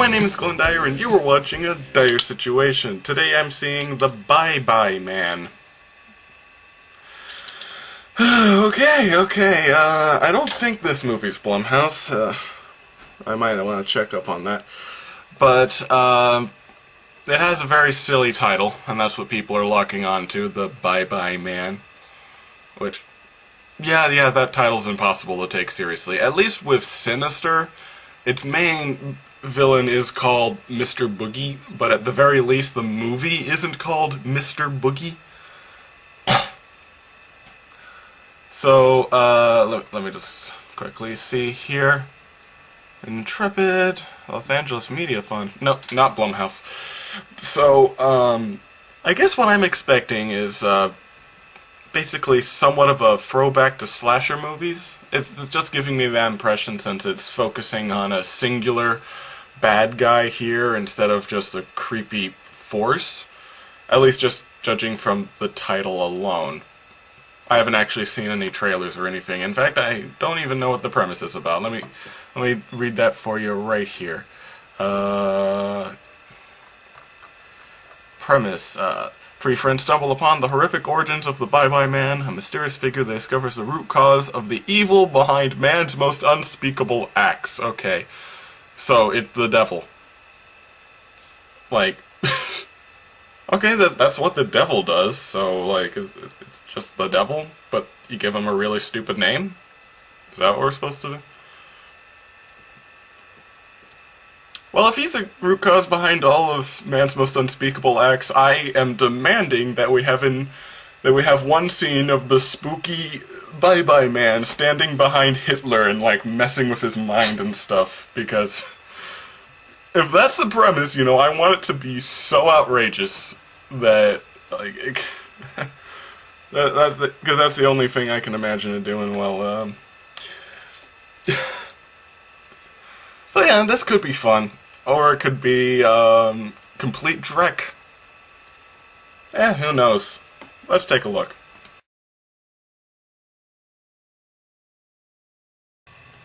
my name is Glenn Dyer, and you are watching a Dyer-Situation. Today I'm seeing The Bye-Bye Man. Okay, I don't think this movie's Blumhouse. I might want to check up on that. But, it has a very silly title, and that's what people are locking on to, The Bye-Bye Man. Which, yeah, that title's impossible to take seriously. At least with Sinister, its main villain is called Mr. Boogie, but at the very least the movie isn't called Mr. Boogie. So, let me just quickly see here. Intrepid, Los Angeles Media Fund. No, not Blumhouse. So, I guess what I'm expecting is, basically somewhat of a throwback to slasher movies. It's just giving me that impression since it's focusing on a singular bad guy here instead of just a creepy force. At least just judging from the title alone. I haven't actually seen any trailers or anything. In fact, I don't even know what the premise is about. Let me read that for you right here. Premise. Three friends stumble upon the horrific origins of the Bye-Bye Man, a mysterious figure that discovers the root cause of the evil behind man's most unspeakable acts. Okay, so it's the devil. Like, okay, that's what the devil does, so, like, it's just the devil, but you give him a really stupid name? Is that what we're supposed to do? Well, if he's the root cause behind all of man's most unspeakable acts, I am demanding that we have one scene of the spooky Bye-Bye Man standing behind Hitler and, like, messing with his mind and stuff, because if that's the premise, you know, I want it to be so outrageous that, like, because that's the only thing I can imagine it doing well. So yeah, this could be fun. Or it could be, complete dreck. Who knows. Let's take a look.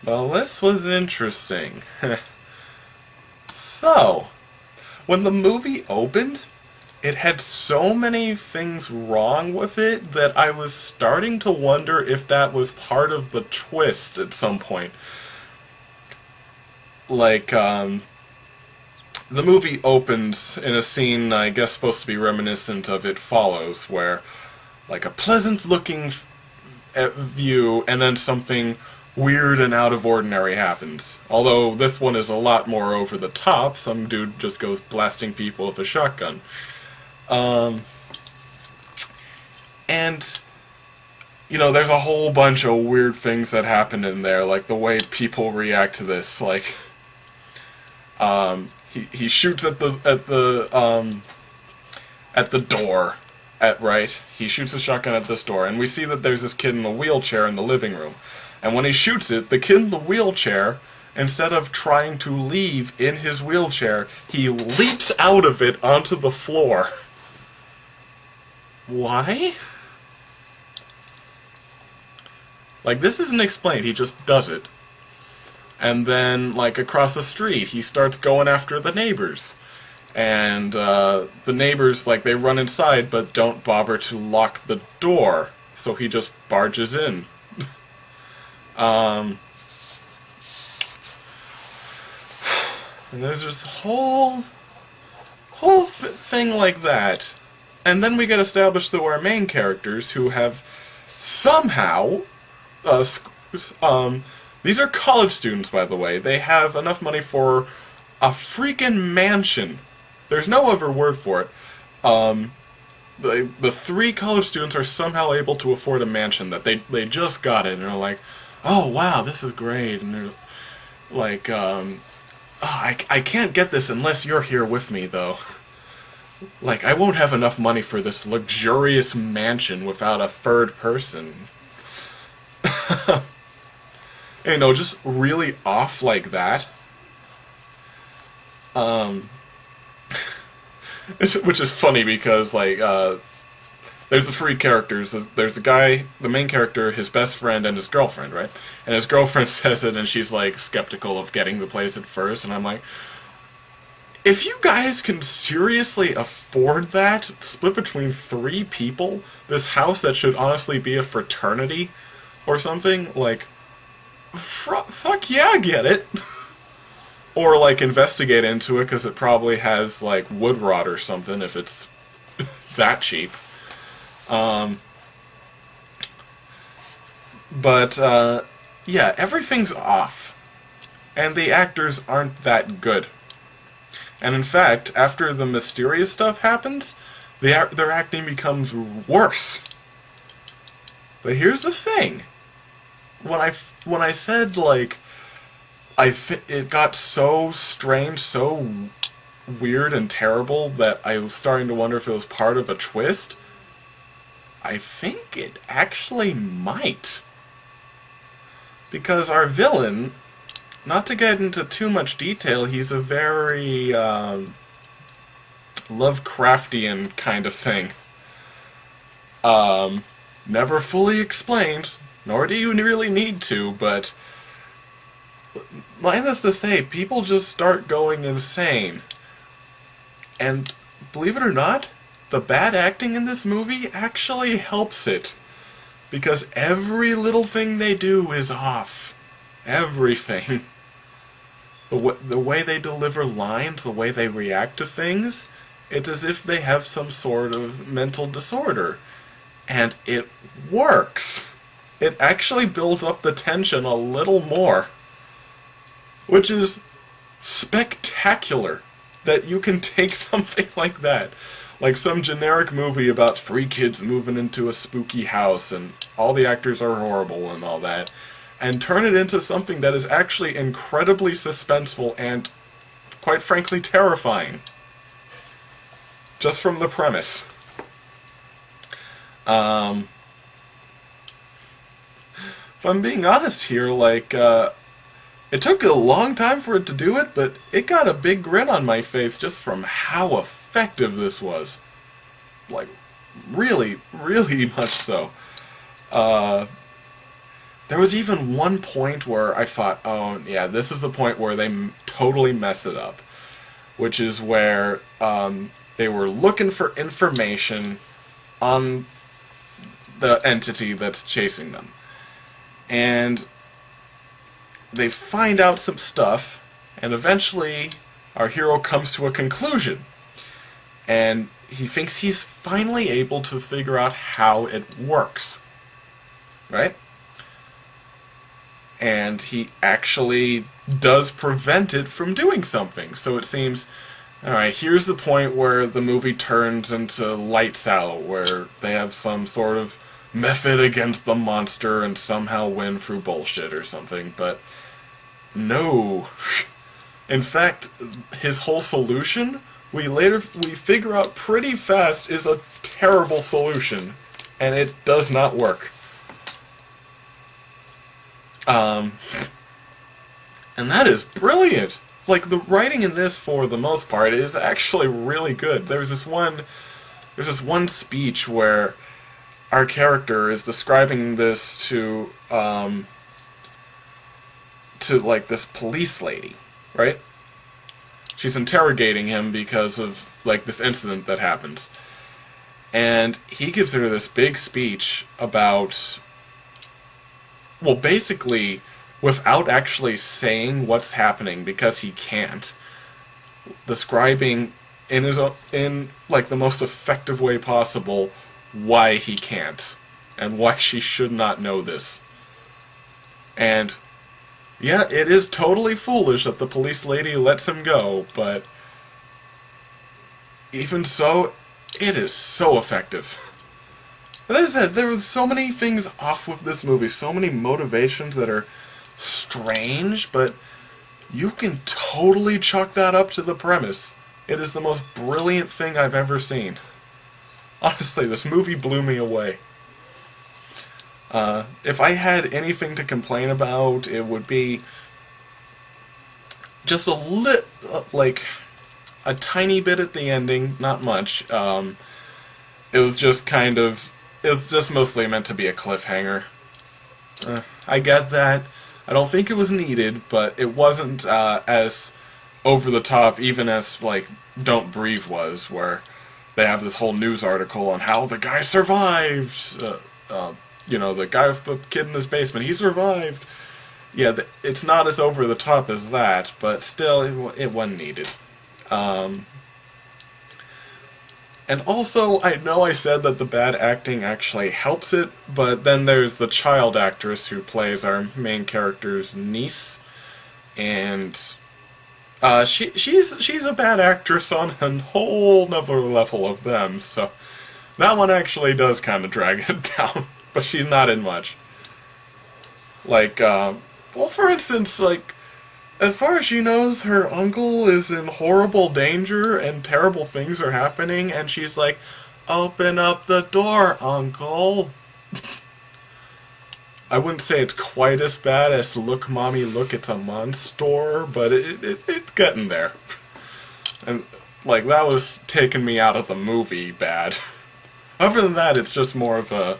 Well, this was interesting. So, when the movie opened, it had so many things wrong with it that I was starting to wonder if that was part of the twist at some point. Like, the movie opens in a scene, I guess, supposed to be reminiscent of It Follows, where, like, a pleasant-looking view, and then something weird and out of ordinary happens. Although this one is a lot more over the top. Some dude just goes blasting people with a shotgun. And, you know, there's a whole bunch of weird things that happen in there, like the way people react to this, like, he shoots at the door, right? He shoots a shotgun at this door, and we see that there's this kid in the wheelchair in the living room. And when he shoots it, the kid in the wheelchair, instead of trying to leave in his wheelchair, he leaps out of it onto the floor. Why? Like, this isn't explained, he just does it. And then, like, across the street, he starts going after the neighbors. And, the neighbors, like, they run inside, but don't bother to lock the door. So he just barges in. And there's this whole thing like that. And then we get established through our main characters, who have somehow, these are college students, by the way. They have enough money for a freaking mansion. There's no other word for it. The three college students are somehow able to afford a mansion that they just got it, and they're like, oh wow, this is great. And they're like, oh, I can't get this unless you're here with me, though. Like, I won't have enough money for this luxurious mansion without a third person. You know, just really off like that. Which is funny because, like, there's the three characters. There's the guy, the main character, his best friend, and his girlfriend, right? And his girlfriend says it, and she's, like, skeptical of getting the place at first, and I'm like, if you guys can seriously afford that, split between 3 people, this house that should honestly be a fraternity or something, like, fuck yeah, get it. Or, like, investigate into it, because it probably has, like, wood rot or something, if it's that cheap. But, yeah, everything's off. And the actors aren't that good. And in fact, after the mysterious stuff happens, their acting becomes worse. But here's the thing. When I said, like, it got so strange, so weird and terrible that I was starting to wonder if it was part of a twist, I think it actually might. Because our villain, not to get into too much detail, he's a very Lovecraftian kind of thing. Never fully explained, nor do you really need to, but needless to say, people just start going insane. And believe it or not, the bad acting in this movie actually helps it. Because every little thing they do is off. Everything. The way they deliver lines, the way they react to things, it's as if they have some sort of mental disorder. And it works. It actually builds up the tension a little more. Which is spectacular. That you can take something like that. Like some generic movie about 3 kids moving into a spooky house and all the actors are horrible and all that, and turn it into something that is actually incredibly suspenseful and, quite frankly, terrifying. Just from the premise. If I'm being honest here, like, it took a long time for it to do it, but it got a big grin on my face just from how effective this was. Like, really, really much so. There was even one point where I thought, oh, yeah, this is the point where they totally mess it up. Which is where they were looking for information on the entity that's chasing them. And they find out some stuff, and eventually our hero comes to a conclusion. And he thinks he's finally able to figure out how it works. Right? And he actually does prevent it from doing something. So it seems, alright, here's the point where the movie turns into Lights Out, where they have some sort of method against the monster and somehow win through bullshit or something, but no. In fact, his whole solution, we figure out pretty fast, is a terrible solution, and it does not work. And that is brilliant. Like, the writing in this, for the most part, is actually really good. There's this one speech where our character is describing this to like this police lady, right? She's interrogating him because of like this incident that happens. And he gives her this big speech about, well, basically, without actually saying what's happening, because he can't, describing in like the most effective way possible why he can't and why she should not know this. And yeah, it is totally foolish that the police lady lets him go, but even so, it is so effective. As I said, there was so many things off with this movie, so many motivations that are strange, but you can totally chalk that up to the premise. It is the most brilliant thing I've ever seen. Honestly, this movie blew me away. If I had anything to complain about, it would be just like a tiny bit at the ending, not much. It was just mostly meant to be a cliffhanger. I get that. I don't think it was needed, but it wasn't as over the top, even as, like, Don't Breathe was, where they have this whole news article on how the guy survived. You know, the guy with the kid in his basement, he survived. Yeah, it's not as over the top as that, but still, it wasn't needed. And also, I know I said that the bad acting actually helps it, but then there's the child actress who plays our main character's niece, and she's a bad actress on a whole nother level of them, so that one actually does kind of drag it down, but she's not in much. Like, well, for instance, like, as far as she knows, her uncle is in horrible danger and terrible things are happening, and she's like, "Open up the door, uncle." I wouldn't say it's quite as bad as "Look, Mommy, look, it's a monster," but it's getting there. And, like, that was taking me out of the movie bad. Other than that, it's just more of a,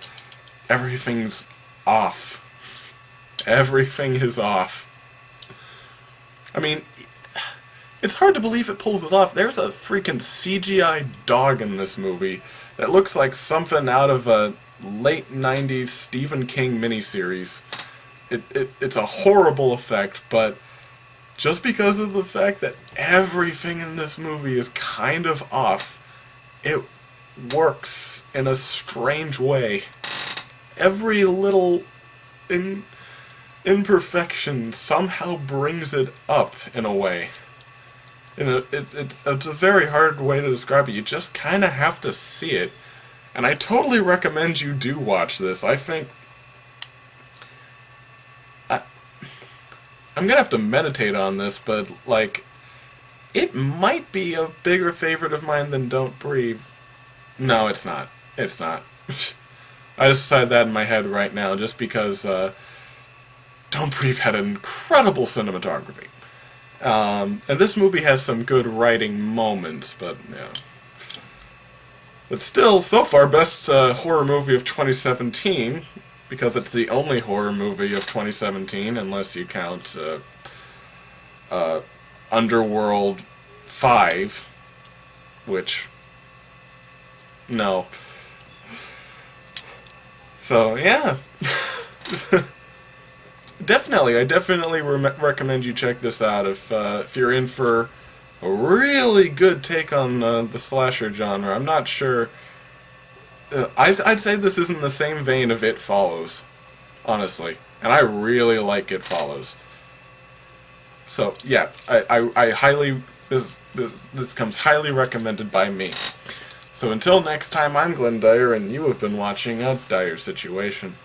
everything's off. Everything is off. I mean, it's hard to believe it pulls it off. There's a freaking CGI dog in this movie that looks like something out of a late 90s Stephen King miniseries. It's a horrible effect, but just because of the fact that everything in this movie is kind of off, it works in a strange way. Every little imperfection somehow brings it up in a way. It's a very hard way to describe it. You just kind of have to see it. And I totally recommend you do watch this. I think I'm gonna have to meditate on this, but, like, it might be a bigger favorite of mine than Don't Breathe. No, it's not. It's not. I just decided that in my head right now, just because Don't Breathe had incredible cinematography. And this movie has some good writing moments, but, yeah. But still, so far, best horror movie of 2017, because it's the only horror movie of 2017, unless you count Underworld 5, which, no. So, yeah. Definitely, I definitely recommend you check this out if you're in for a really good take on the slasher genre. I'm not sure. I'd say this is in the same vein of It Follows, honestly, and I really like It Follows. So yeah, I highly this comes highly recommended by me. So until next time, I'm Glenn Dyer, and you have been watching a Dyer-Situation.